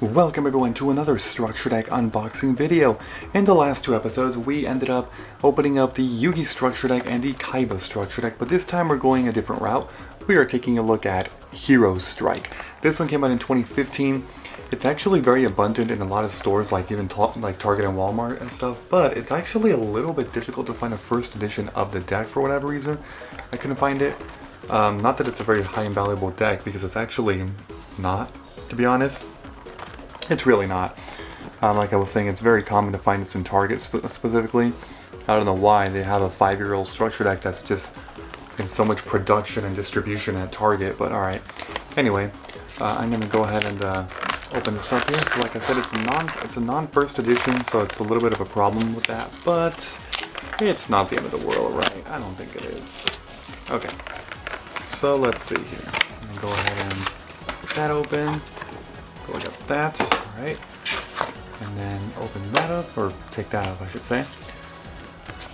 Welcome everyone to another Structure Deck unboxing video. In the last two episodes we ended up opening up the Yugi Structure Deck and the Kaiba Structure Deck, but this time we're going a different route. We are taking a look at Hero Strike. This one came out in 2015. It's actually very abundant in a lot of stores like even like Target and Walmart and stuff, but it's actually a little bit difficult to find a first edition of the deck for whatever reason. I couldn't find it. Not that it's a very high and valuable deck, because it's actually not, to be honest. It's really not. Like I was saying, it's very common to find this in Target specifically. I don't know why they have a 5-year-old structure deck that's just in so much production and distribution at Target, but alright. Anyway, I'm going to go ahead and open this up here. So like I said, it's a non-first edition, so it's a little bit of a problem with that, but it's not the end of the world, right? I don't think it is. Okay, so let's see here. I'm going to go ahead and put that open. Go like that, alright. And then open that up, or take that up I should say.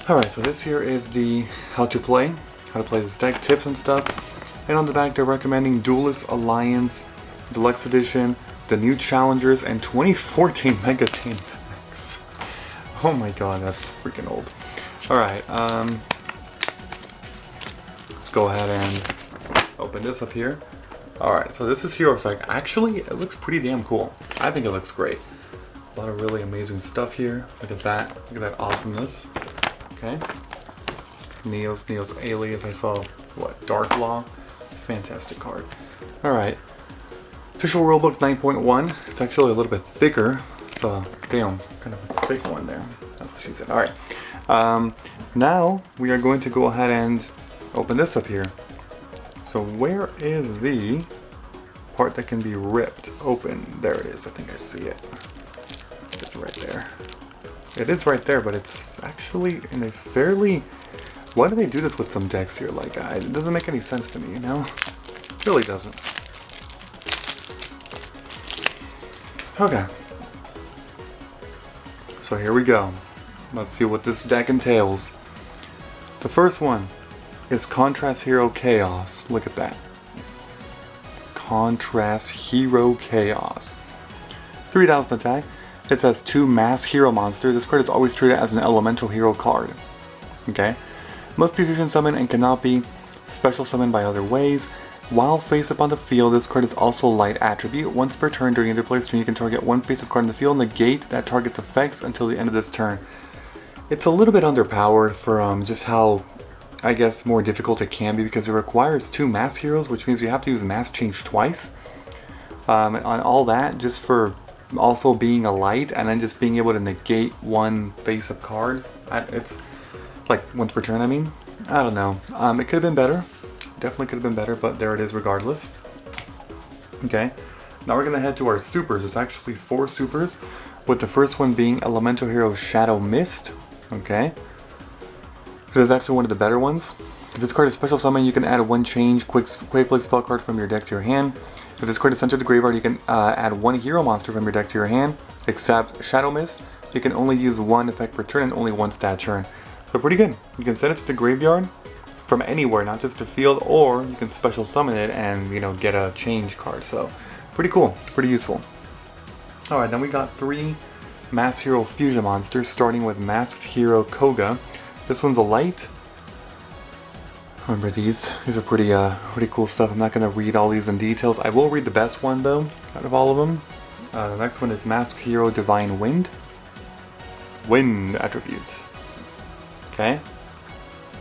Alright, so this here is the how to play this deck, tips and stuff. And on the back they're recommending Duelist Alliance Deluxe Edition, the new Challengers, and 2014 Mega Team Packs. Oh my god, that's freaking old. Alright, let's go ahead and open this up here. Alright, so this is Hero Strike. Actually, it looks pretty damn cool. I think it looks great. A lot of really amazing stuff here. Look at that. Look at that awesomeness. Okay. Neos Alias. I saw, what, Dark Law? Fantastic card. Alright. Official Rulebook 9.1. It's actually a little bit thicker. It's a, damn, kind of a thick one there. That's what she said. Alright. Now, we are going to go ahead and open this up here. So where is the part that can be ripped open? There it is. I think I see it. It's right there. It is right there, but it's actually in a fairly... Why do they do this with some decks here? Like, it doesn't make any sense to me, you know? It really doesn't. Okay. So here we go. Let's see what this deck entails. The first one is Contrast Hero Chaos. Look at that. Contrast Hero Chaos. 3,000 attack. It has 2 mass hero monsters. This card is always treated as an elemental hero card. Okay. Must be fusion summoned and cannot be special summoned by other ways. While face up on the field, this card is also light attribute. Once per turn during interplay turn, you can target one face up card in the field, negate that target's effects until the end of this turn. It's a little bit underpowered for just how, I guess, more difficult it can be, because it requires 2 mass heroes, which means you have to use mass change twice. And on all that, just for also being a light, and then just being able to negate one face-up card. It's like once per turn, I mean. I don't know. It could have been better. Definitely could have been better, but there it is regardless. Okay. Now we're going to head to our supers. There's actually 4 supers, with the first one being Elemental Hero Shadow Mist. Okay. This is actually one of the better ones. If this card is special summon, you can add 1 change quick play spell card from your deck to your hand. If this card is sent to the graveyard, you can add 1 hero monster from your deck to your hand. Except Shadow Mist, you can only use 1 effect per turn and only 1 stat turn. So pretty good. You can send it to the graveyard from anywhere, not just the field, or you can special summon it and, you know, get a change card. So pretty cool, pretty useful. Alright, then we got 3 Mass Hero Fusion monsters, starting with Masked Hero Koga. This one's a light. Remember these are pretty cool stuff. I'm not going to read all these in details. I will read the best one though, out of all of them. The next one is Masked Hero Divine Wind. Wind attribute. Okay.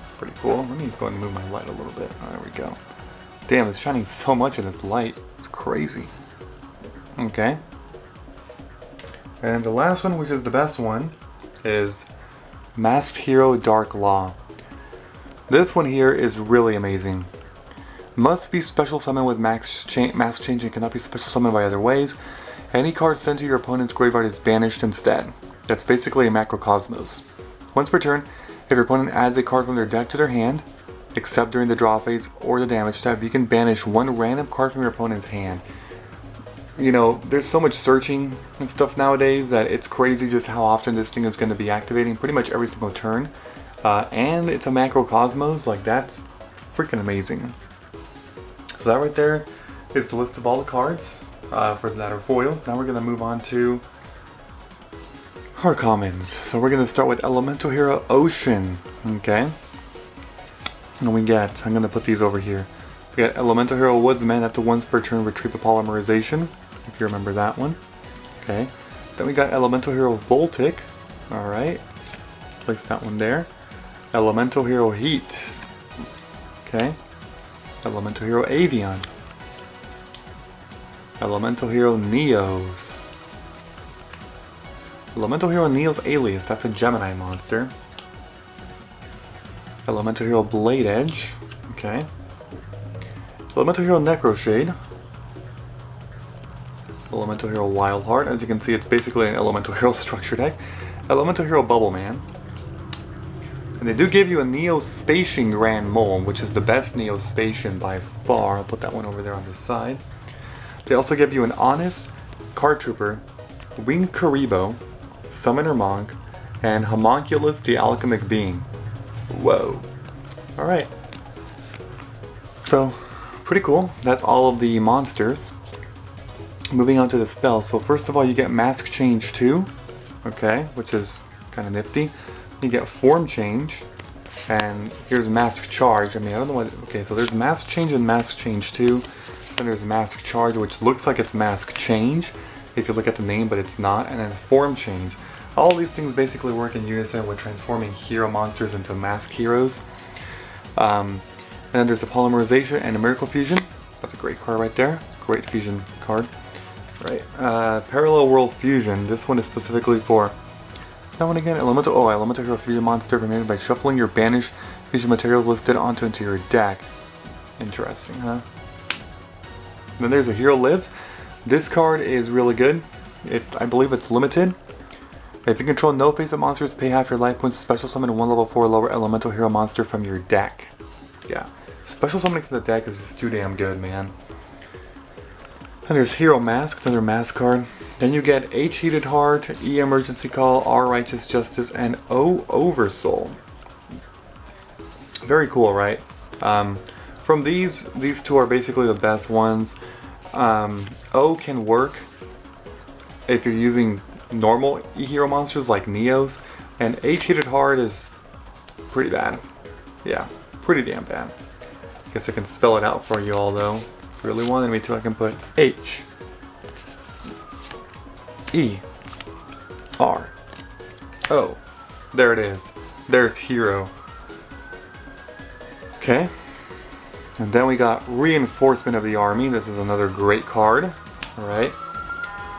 It's pretty cool. Let me go ahead and move my light a little bit. Oh, there we go. Damn, it's shining so much in this light. It's crazy. Okay. And the last one, which is the best one, is Masked Hero Dark Law. This one here is really amazing. Must be special summoned with mask change and cannot be special summoned by other ways. Any card sent to your opponent's graveyard is banished instead. That's basically a Macrocosmos. Once per turn, if your opponent adds a card from their deck to their hand, except during the draw phase or the damage step, you can banish 1 random card from your opponent's hand. You know, there's so much searching and stuff nowadays that it's crazy just how often this thing is going to be activating pretty much every single turn. And it's a Macrocosmos, like that's freaking amazing. So that right there is the list of all the cards. for that are foils. Now we're going to move on to our commons. So we're going to start with Elemental Hero Ocean. Okay. And we get, I'm going to put these over here. We got Elemental Hero Woodsman at the once per turn retrieve the polymerization, if you remember that one. Okay. Then we got Elemental Hero Voltic. Alright. Place that one there. Elemental Hero Heat. Okay. Elemental Hero Avian. Elemental Hero Neos. Elemental Hero Neos Alias, that's a Gemini monster. Elemental Hero Blade Edge. Okay. Elemental Hero Necroshade. Elemental Hero Wildheart. As you can see, it's basically an Elemental Hero structure deck. Elemental Hero Bubbleman. And they do give you a Neo-Spatian Grand Mole, which is the best Neo-Spatian by far. I'll put that one over there on the side. They also give you an Honest, Card Trooper, Winged Karibo, Summoner Monk, and Homunculus the Alchemic Being. Whoa. Alright. So, pretty cool. That's all of the monsters. Moving on to the spells. So first of all, you get Mask Change 2. Okay, which is kind of nifty. You get Form Change. And here's Mask Charge. I mean, I don't know what... Okay, so there's Mask Change and Mask Change 2. Then there's Mask Charge, which looks like it's Mask Change, if you look at the name, but it's not. And then Form Change. All these things basically work in unison with transforming hero monsters into mask heroes. And then there's a Polymerization and a Miracle Fusion. That's a great card right there. Great fusion card. Right. Parallel World Fusion. This one is specifically for... That one again? Elemental Hero Fusion monster remaining by shuffling your banished fusion materials listed onto into your deck. Interesting, huh? Then there's a Hero Lives. This card is really good. I believe it's limited. If you control no face-up monsters, pay half your life points to special summon one level 4 lower elemental hero monster from your deck. Yeah. Special summoning from the deck is just too damn good, man. And there's Hero Mask, another mask card. Then you get H Heated Heart, E Emergency Call, R Righteous Justice, and O Oversoul. Very cool, right? From these two are basically the best ones. O can work if you're using normal E-Hero monsters like Neos, and H Heated Heart is pretty bad. Yeah, pretty damn bad. I guess I can spell it out for you all though. If you really wanted me to, I can put H E R O. There it is. There's Hero. Okay. And then we got Reinforcement of the Army. This is another great card. Alright.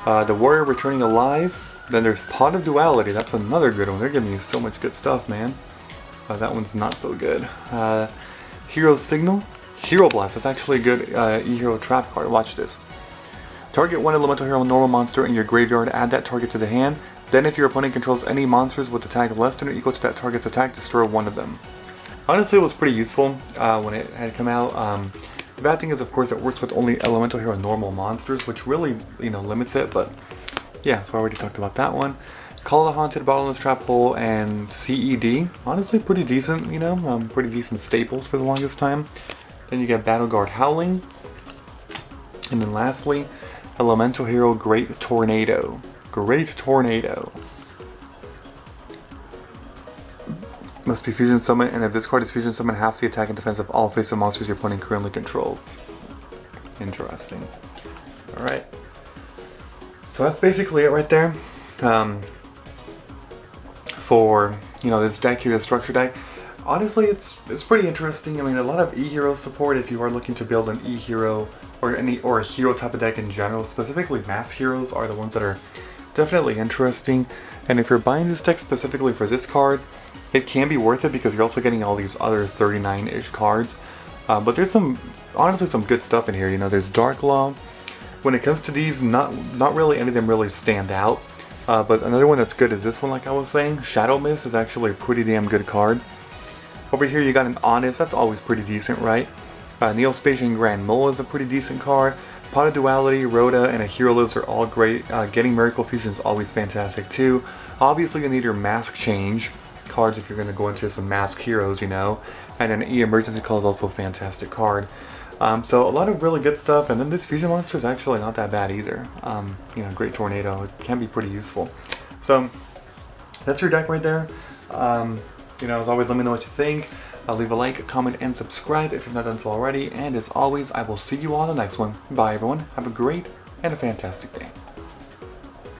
The Warrior Returning Alive. Then there's Pot of Duality. That's another good one. They're giving you so much good stuff, man. That one's not so good. Hero Signal. Hero Blast. That's actually a good E-Hero Trap card. Watch this. Target one elemental hero normal monster in your graveyard. Add that target to the hand. Then if your opponent controls any monsters with attack less than or equal to that target's attack, destroy one of them. Honestly, it was pretty useful when it had come out. The bad thing is, of course, it works with only elemental hero normal monsters, which really, limits it. But yeah, so I already talked about that one. Call of the Haunted, Bottomless Trap Hole, and CED. Honestly, pretty decent, pretty decent staples for the longest time. Then you get Battle Guard Howling. And then lastly, Elemental Hero Great Tornado. Great Tornado. Must be fusion summon, and if this card is fusion summon, half the attack and defense of all face-up monsters your opponent currently controls. Interesting. Alright. So that's basically it right there. For, this deck here, the structure deck. Honestly, it's pretty interesting. I mean, a lot of E-Hero support if you are looking to build an E-Hero or a hero type of deck in general. Specifically, mass heroes are the ones that are definitely interesting. And if you're buying this deck specifically for this card, it can be worth it because you're also getting all these other 39-ish cards. But there's honestly some good stuff in here. There's Dark Law. When it comes to these, not really any of them really stand out. But another one that's good is this one, like I was saying. Shadow Mist is actually a pretty damn good card. Over here you got an Honest, that's always pretty decent, right? Neo-Spatian Grand Mole is a pretty decent card. Pot of Duality, Rhoda, and a Hero Lives are all great. Getting Miracle Fusion is always fantastic too. Obviously you need your Mask Change cards if you're going to go into some mask heroes, And then E Emergency Call is also a fantastic card. So a lot of really good stuff, and then this Fusion Monster is actually not that bad either. You know, Great Tornado, it can be pretty useful. So that's your deck right there. You know, as always, let me know what you think. Leave a like, comment, and subscribe if you've not done so already. And as always, I will see you all in the next one. Bye everyone, have a great and a fantastic day.